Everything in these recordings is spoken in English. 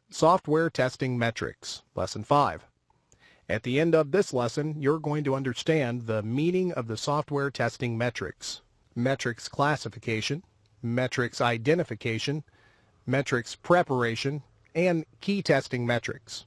Software Testing Metrics, Lesson 5. At the end of this lesson, you're going to understand the meaning of the software testing metrics, metrics classification, metrics identification, metrics preparation, and key testing metrics.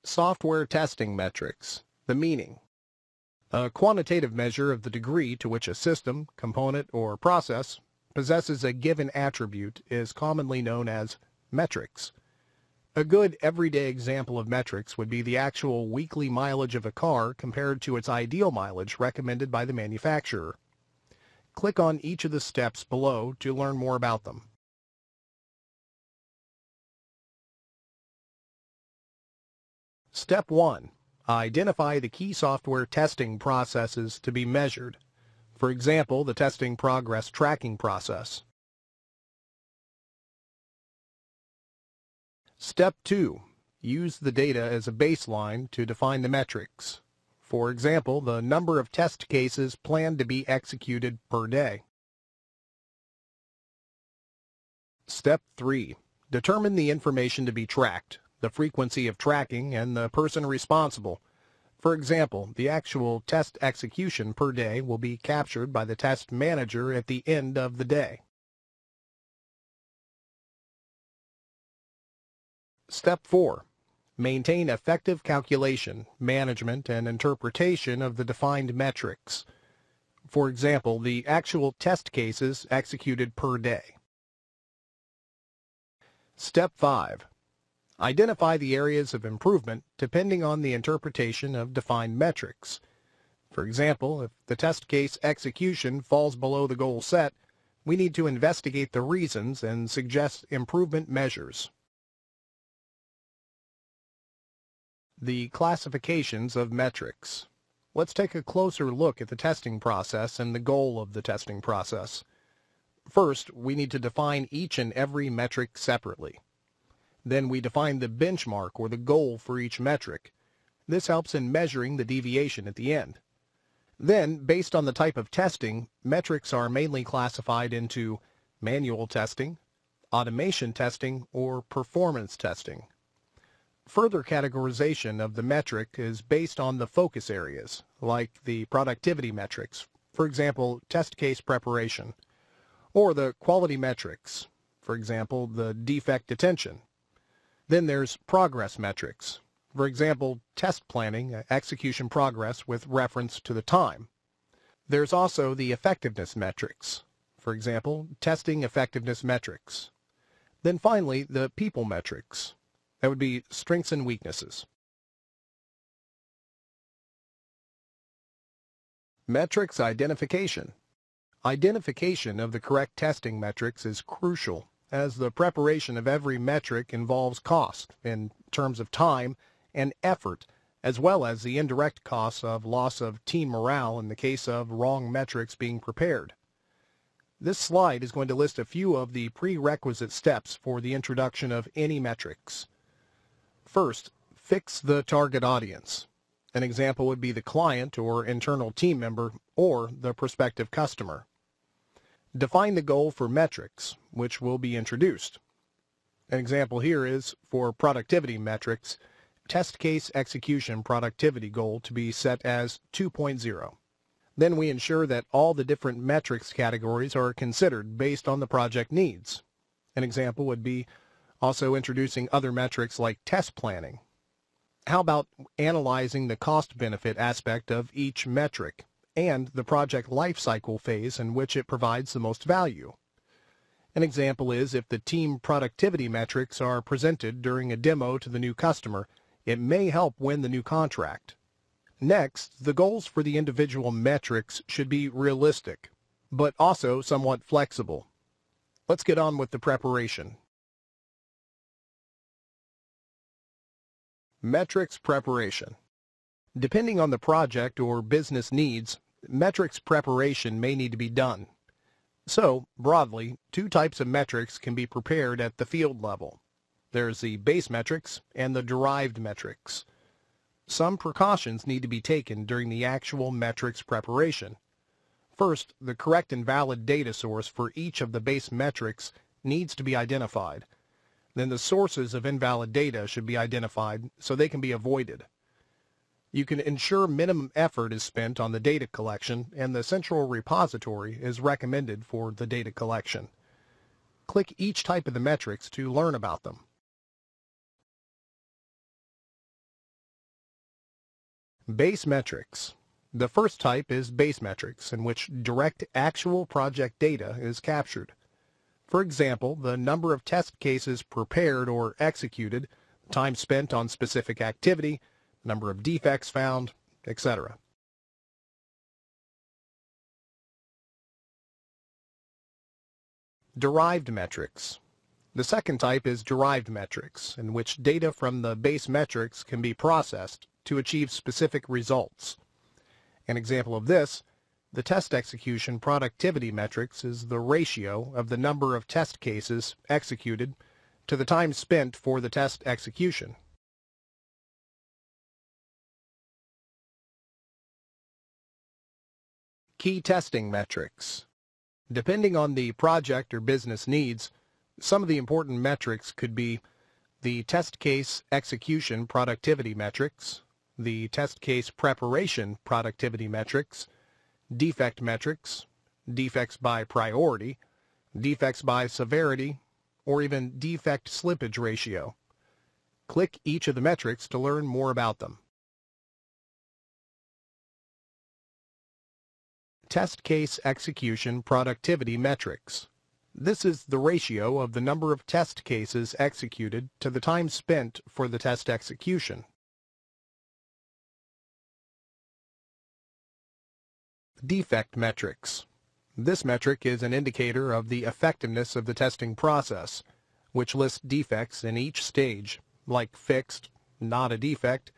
Software testing metrics, the meaning. A quantitative measure of the degree to which a system, component, or process possesses a given attribute is commonly known as metrics. A good everyday example of metrics would be the actual weekly mileage of a car compared to its ideal mileage recommended by the manufacturer. Click on each of the steps below to learn more about them. Step 1. Identify the key software testing processes to be measured. For example, the testing progress tracking process. Step 2. Use the data as a baseline to define the metrics. For example, the number of test cases planned to be executed per day. Step 3. Determine the information to be tracked, the frequency of tracking, and the person responsible. For example, the actual test execution per day will be captured by the test manager at the end of the day. Step 4. Maintain effective calculation, management, and interpretation of the defined metrics. For example, the actual test cases executed per day. Step 5. Identify the areas of improvement depending on the interpretation of defined metrics. For example, if the test case execution falls below the goal set, we need to investigate the reasons and suggest improvement measures. The classifications of metrics. Let's take a closer look at the testing process and the goal of the testing process. First, we need to define each and every metric separately. Then we define the benchmark or the goal for each metric. This helps in measuring the deviation at the end. Then, based on the type of testing, metrics are mainly classified into manual testing, automation testing, or performance testing. Further categorization of the metric is based on the focus areas, like the productivity metrics, for example, test case preparation, or the quality metrics, for example, the defect detection. Then there's progress metrics, for example, test planning, execution progress with reference to the time. There's also the effectiveness metrics, for example, testing effectiveness metrics. Then finally, the people metrics. That would be strengths and weaknesses. Metrics identification. Identification of the correct testing metrics is crucial, as the preparation of every metric involves cost in terms of time and effort, as well as the indirect costs of loss of team morale in the case of wrong metrics being prepared. This slide is going to list a few of the prerequisite steps for the introduction of any metrics. First, fix the target audience. An example would be the client or internal team member or the prospective customer. Define the goal for metrics, which will be introduced. An example here is, for productivity metrics, test case execution productivity goal to be set as 2.0. Then we ensure that all the different metrics categories are considered based on the project needs. An example would be also introducing other metrics like test planning. How about analyzing the cost-benefit aspect of each metric and the project lifecycle phase in which it provides the most value? An example is if the team productivity metrics are presented during a demo to the new customer, it may help win the new contract. Next, the goals for the individual metrics should be realistic, but also somewhat flexible. Let's get on with the preparation. Metrics preparation. Depending on the project or business needs, metrics preparation may need to be done. So, broadly, two types of metrics can be prepared at the field level. There's the base metrics and the derived metrics. Some precautions need to be taken during the actual metrics preparation. First, the correct and valid data source for each of the base metrics needs to be identified. Then the sources of invalid data should be identified so they can be avoided. You can ensure minimum effort is spent on the data collection, and the central repository is recommended for the data collection. Click each type of the metrics to learn about them. Base metrics. The first type is base metrics, in which direct actual project data is captured. For example, the number of test cases prepared or executed, time spent on specific activity, number of defects found, etc. Derived metrics. The second type is derived metrics, in which data from the base metrics can be processed to achieve specific results. An example of this, the test execution productivity metrics, is the ratio of the number of test cases executed to the time spent for the test execution. Key testing metrics. Depending on the project or business needs, some of the important metrics could be the test case execution productivity metrics, the test case preparation productivity metrics, defect metrics, defects by priority, defects by severity, or even defect slippage ratio. Click each of the metrics to learn more about them. Test case execution productivity metrics. This is the ratio of the number of test cases executed to the time spent for the test execution. Defect metrics. This metric is an indicator of the effectiveness of the testing process, which lists defects in each stage, like fixed, not a defect,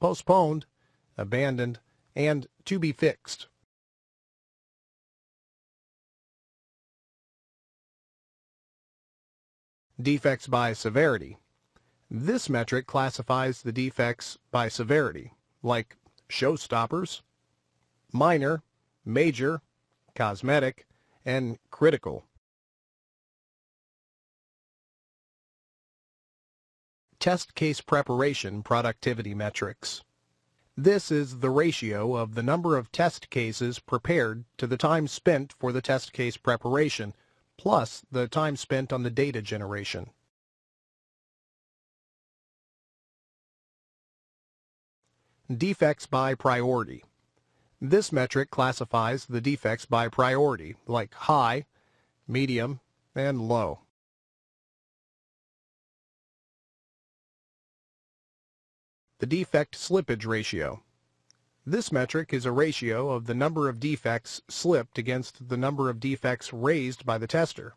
postponed, abandoned, and to be fixed. Defects by severity. This metric classifies the defects by severity, like showstoppers, minor, major, cosmetic, and critical. Test case preparation productivity metrics. This is the ratio of the number of test cases prepared to the time spent for the test case preparation, plus the time spent on the data generation. Defects by priority. This metric classifies the defects by priority, like high, medium, and low. The defect slippage ratio. This metric is a ratio of the number of defects slipped against the number of defects raised by the tester.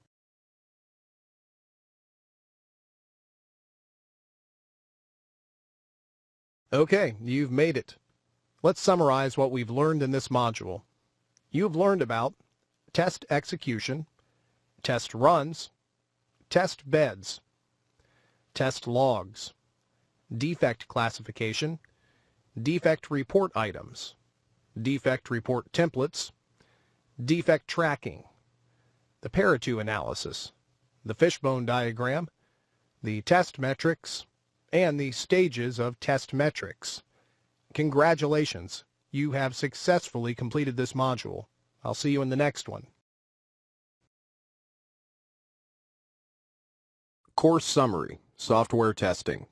Okay, you've made it. Let's summarize what we've learned in this module. You've learned about test execution, test runs, test beds, test logs, defect classification, defect report items, defect report templates, defect tracking, the Pareto analysis, the fishbone diagram, the test metrics, and the stages of test metrics. Congratulations, you have successfully completed this module. I'll see you in the next one. Course Summary, Software Testing.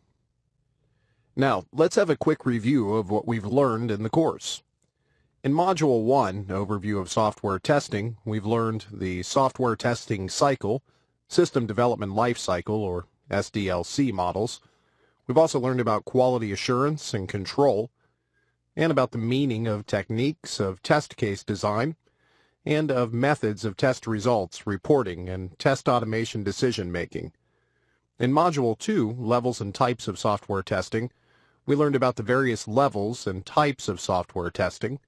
Now, let's have a quick review of what we've learned in the course. In Module 1, Overview of Software Testing, we've learned the software testing cycle, System Development Life Cycle, or SDLC models. We've also learned about quality assurance and control, and about the meaning of techniques of test case design, and of methods of test results reporting and test automation decision-making. In Module 2, Levels and Types of Software Testing, we learned about the various levels and types of software testing.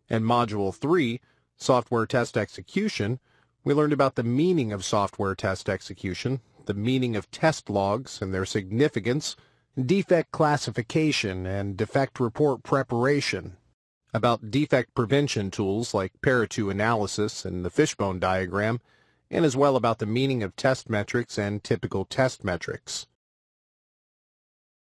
In Module 3, Software Test Execution, we learned about the meaning of software test execution, the meaning of test logs and their significance, defect classification and defect report preparation, about defect prevention tools like Pareto analysis and the fishbone diagram, and as well about the meaning of test metrics and typical test metrics.